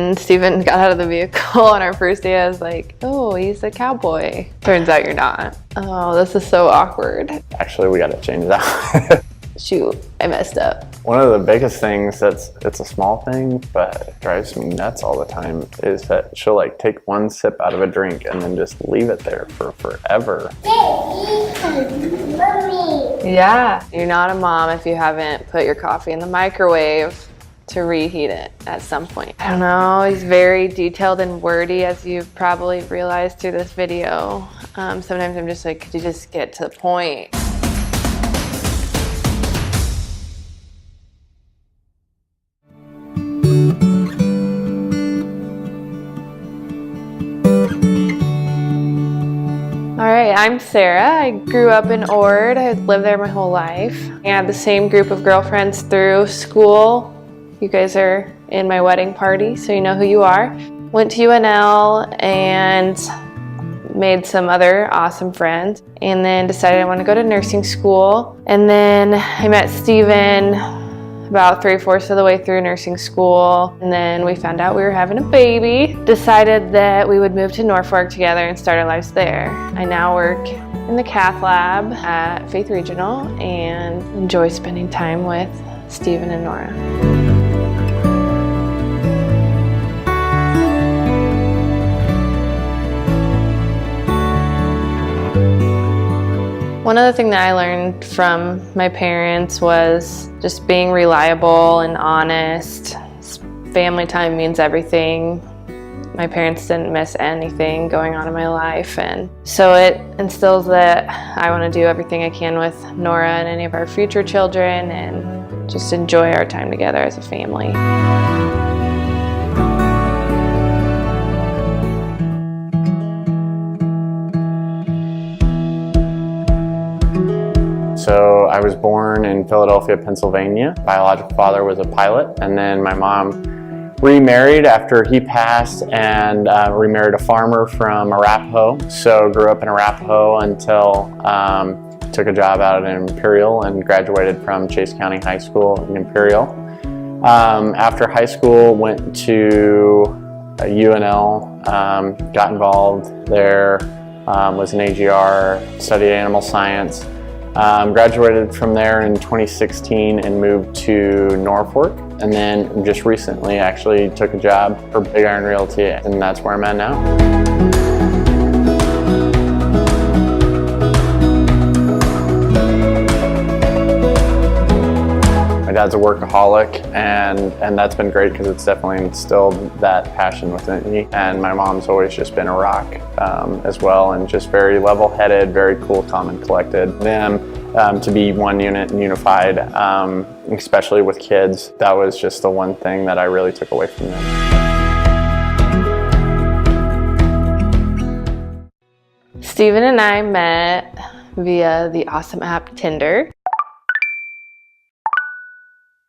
when Steven got out of the vehicle on our first day, I was like, oh, he's a cowboy. Turns out you're not. Oh, this is so awkward. Actually, we got to change that. Shoot, I messed up. One of the biggest things it's a small thing, but it drives me nuts all the time, is that she'll like take one sip out of a drink and then just leave it there for forever. Yeah, you're not a mom if you haven't put your coffee in the microwave to reheat it at some point. I don't know, he's very detailed and wordy, as you've probably realized through this video. Sometimes I'm just like, could you just get to the point? Alright, I'm Sarah. I grew up in Ord. I lived there my whole life. I had the same group of girlfriends through school. You guys are in my wedding party, so you know who you are. Went to UNL and made some other awesome friends, and then decided I want to go to nursing school. And then I met Steven about 3/4 of the way through nursing school, and then we found out we were having a baby. Decided that we would move to Norfolk together and start our lives there. I now work in the cath lab at Faith Regional and enjoy spending time with Steven and Nora. One other thing that I learned from my parents was just being reliable and honest. Family time means everything. My parents didn't miss anything going on in my life, and so it instills that I want to do everything I can with Nora and any of our future children and just enjoy our time together as a family. So I was born in Philadelphia, Pennsylvania. Biological father was a pilot, and then my mom remarried after he passed and remarried a farmer from Arapahoe. So grew up in Arapahoe until took a job out at Imperial and graduated from Chase County High School in Imperial. After high school, went to UNL, got involved there, was an AGR, studied animal science. Graduated from there in 2016 and moved to Norfolk, and then just recently actually took a job for Big Iron Realty, and that's where I'm at now. My dad's a workaholic, and that's been great because it's definitely instilled that passion within me. And my mom's always just been a rock as well, and just very level-headed, very cool, calm, and collected. Them to be one unit and unified, especially with kids, that was just the one thing that I really took away from them. Steven and I met via the awesome app Tinder.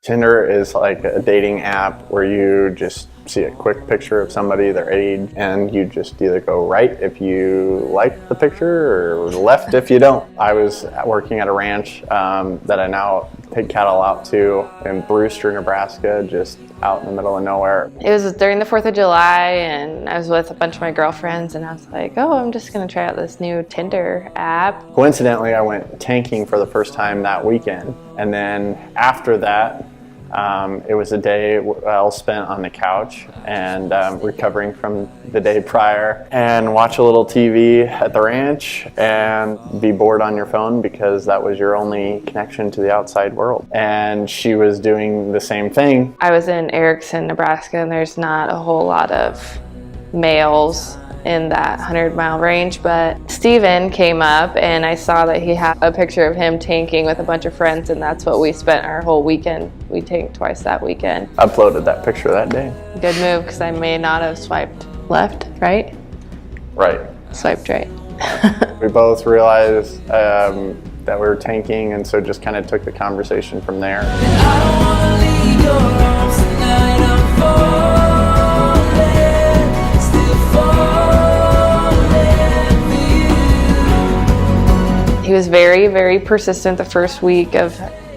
Tinder is like a dating app where you just see a quick picture of somebody, their age, and you just either go right if you like the picture or left if you don't. I was working at a ranch that I now take cattle out to in Brewster, Nebraska, just out in the middle of nowhere. It was during the 4th of July, and I was with a bunch of my girlfriends, and I was like, oh, I'm just gonna try out this new Tinder app. Coincidentally, I went tanking for the first time that weekend, and then after that, it was a day well spent on the couch and recovering from the day prior, and watch a little TV at the ranch and be bored on your phone because that was your only connection to the outside world. And she was doing the same thing. I was in Erickson, Nebraska, and there's not a whole lot of males in that 100-mile range, but Steven came up and I saw that he had a picture of him tanking with a bunch of friends, and that's what we spent our whole weekend. We tanked twice that weekend. Uploaded that picture that day. Good move, because I may not have swiped left, right? Right. Swiped right. We both realized that we were tanking, and so just kind of took the conversation from there. He was very, very persistent the first week of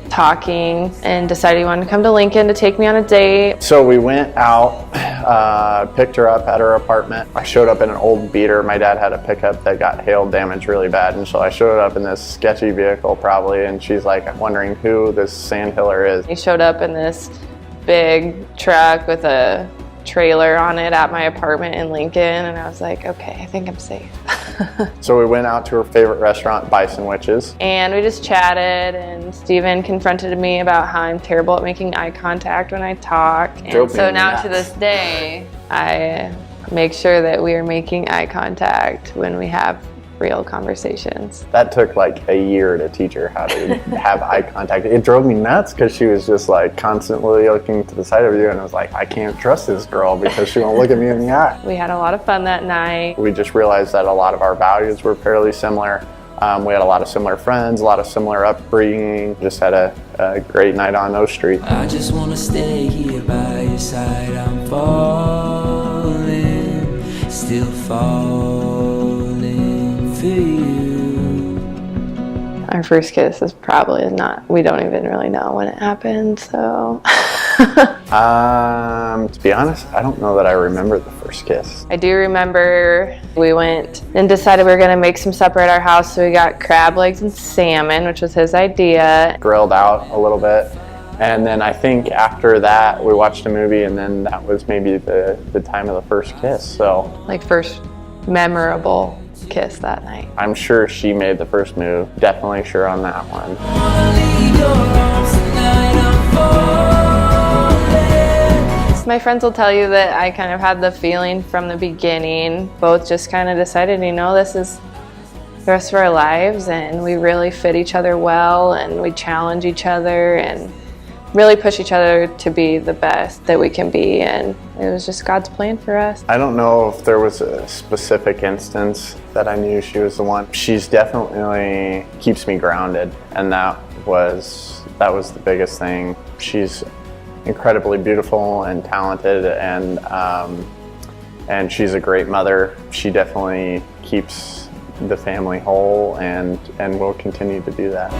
talking and decided he wanted to come to Lincoln to take me on a date. So we went out, picked her up at her apartment. I showed up in an old beater. My dad had a pickup that got hail damaged really bad, and so I showed up in this sketchy vehicle probably, and she's like wondering who this sandhiller is. He showed up in this big truck with a trailer on it at my apartment in Lincoln, and I was like, okay, I think I'm safe. So we went out to her favorite restaurant, Bison Witches. And we just chatted, and Steven confronted me about how I'm terrible at making eye contact when I talk. And so now to this day, I make sure that we are making eye contact when we have real conversations. That took like a year to teach her how to have eye contact. It drove me nuts because she was just like constantly looking to the side of you, and I was like, I can't trust this girl because she won't look at me in the eye. We had a lot of fun that night. We just realized that a lot of our values were fairly similar. We had a lot of similar friends, a lot of similar upbringing. Just had a great night on O Street. I just want to stay here by your side. I'm falling, still falling for you. Our first kiss is probably not, we don't even really know when it happened, so. To be honest, I don't know that I remember the first kiss. I do remember we went and decided we were gonna make some supper at our house, so we got crab legs and salmon, which was his idea. Grilled out a little bit. And then I think after that, we watched a movie, and then that was maybe the time of the first kiss, so. Like first memorable kiss that night. I'm sure she made the first move. Definitely sure on that one. My friends will tell you that I kind of had the feeling from the beginning. Both just kind of decided, you know, this is the rest of our lives, and we really fit each other well, and we challenge each other and really push each other to be the best that we can be, and it was just God's plan for us. I don't know if there was a specific instance that I knew she was the one. She's definitely keeps me grounded, and that was the biggest thing. She's incredibly beautiful and talented, and she's a great mother. She definitely keeps the family whole, and will continue to do that.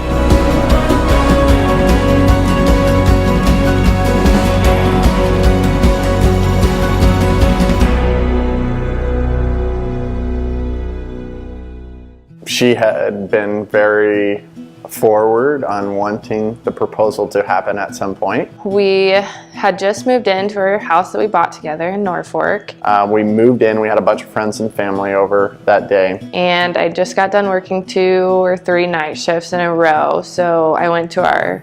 She had been very forward on wanting the proposal to happen at some point. We had just moved into our house that we bought together in Norfolk. We moved in, we had a bunch of friends and family over that day. And I just got done working 2 or 3 night shifts in a row, so I went to our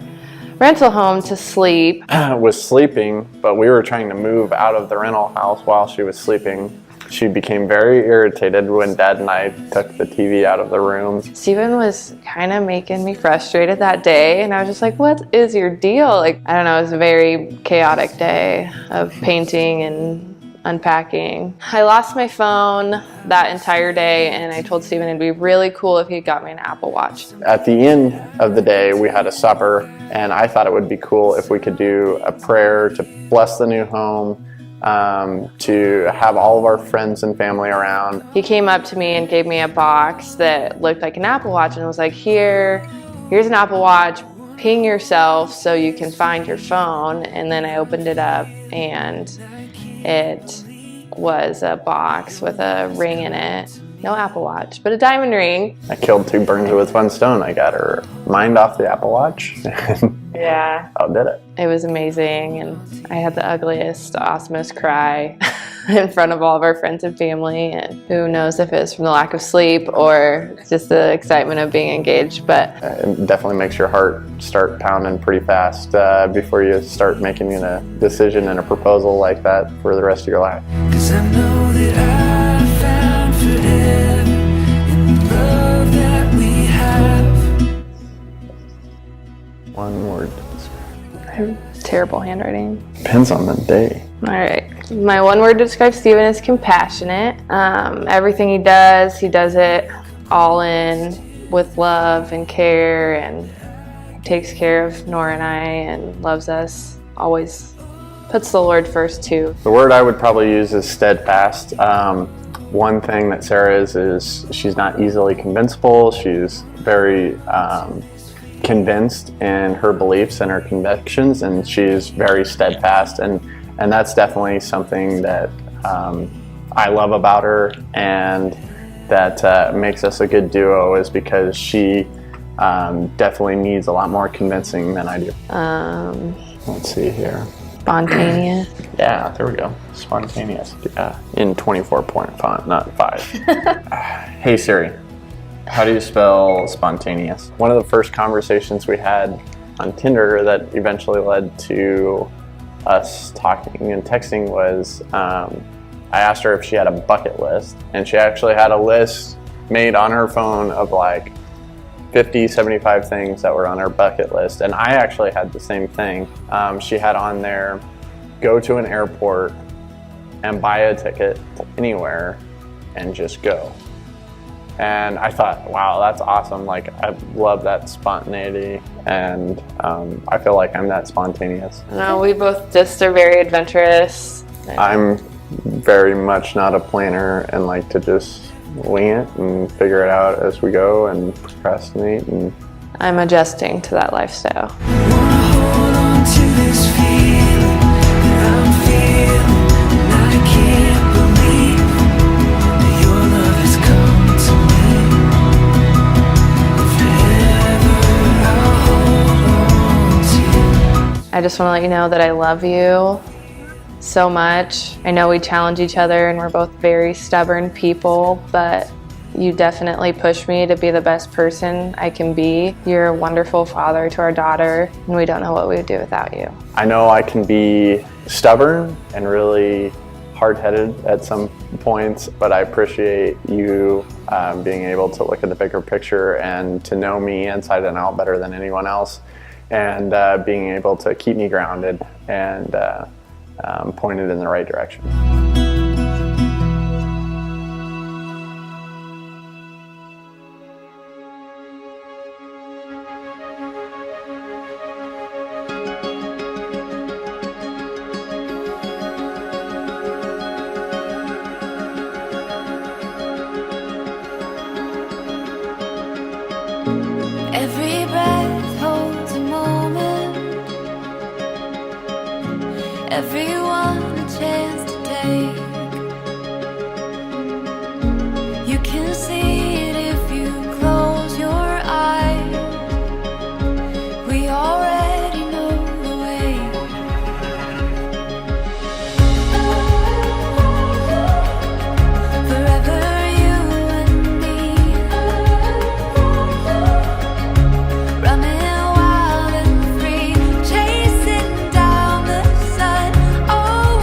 rental home to sleep. Was sleeping, but we were trying to move out of the rental house while she was sleeping. She became very irritated when Dad and I took the TV out of the room. Steven was kind of making me frustrated that day, and I was just like, what is your deal? Like, I don't know, it was a very chaotic day of painting and unpacking. I lost my phone that entire day, and I told Steven it'd be really cool if he got me an Apple Watch. At the end of the day, we had a supper, and I thought it would be cool if we could do a prayer to bless the new home, to have all of our friends and family around. He came up to me and gave me a box that looked like an Apple Watch, and was like, here's an Apple Watch, ping yourself so you can find your phone. And then I opened it up, and it was a box with a ring in it. No Apple Watch, but a diamond ring. I killed 2 birds with one stone. I got her mind off the Apple Watch. Yeah. Outdid it. It was amazing, and I had the ugliest, awesomest cry in front of all of our friends and family, and who knows if it's from the lack of sleep or just the excitement of being engaged, but It definitely makes your heart start pounding pretty fast before you start making a decision and a proposal like that for the rest of your life. 'Cause I know that I found forever in the love that we have. One word. I have terrible handwriting. Depends on the day. All right. My one word to describe Steven is compassionate. Everything he does it all in with love and care, and he takes care of Nora and I and loves us. Always puts the Lord first too. The word I would probably use is steadfast. One thing that Sara is she's not easily convincible. She's very convinced in her beliefs and her convictions, and she's very steadfast, and that's definitely something that I love about her, and that makes us a good duo, is because she definitely needs a lot more convincing than I do. Let's see here. Spontaneous. Yeah, there we go. Spontaneous. Yeah, in 24-point font, not 5. Hey Siri, how do you spell spontaneous? One of the first conversations we had on Tinder that eventually led to us talking and texting was, I asked her if she had a bucket list, and she actually had a list made on her phone of like 50, 75 things that were on her bucket list, and I actually had the same thing. She had on there, go to an airport and buy a ticket to anywhere and just go. And I thought, wow, that's awesome. Like, I love that spontaneity, and I feel like I'm that spontaneous. No, we both just are very adventurous. I'm very much not a planner and like to just wing it and figure it out as we go and procrastinate. And I'm adjusting to that lifestyle. Wanna hold on to this feeling that I'm feeling, and I can't believe that your love has come to me. Forever I'll hold on to you. I just want to let you know that I love you so much. I know we challenge each other and we're both very stubborn people, but you definitely push me to be the best person I can be. You're a wonderful father to our daughter, and we don't know what we would do without you. I know I can be stubborn and really hard-headed at some points, but I appreciate you being able to look at the bigger picture and to know me inside and out better than anyone else, and being able to keep me grounded and pointed in the right direction. Every breath holds a moment, everyone a chance to take. You can see it if you close your eyes. We already know the way. Forever you and me, running wild and free, chasing down the sun. Oh,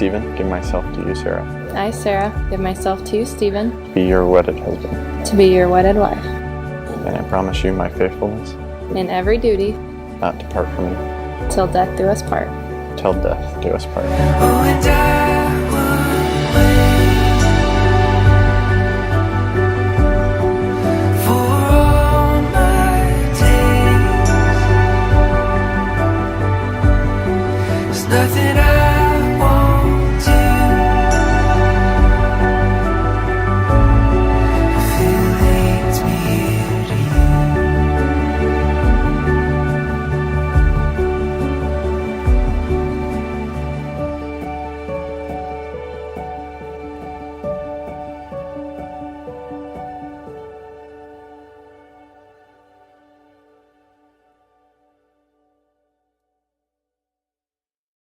Stephen, give myself to you, Sarah, I, Sarah, give myself to you, Stephen, to be your wedded husband. to be your wedded wife, And I promise you my faithfulness, in every duty, not to part from you, till death do us part. till death do us part. Oh, and I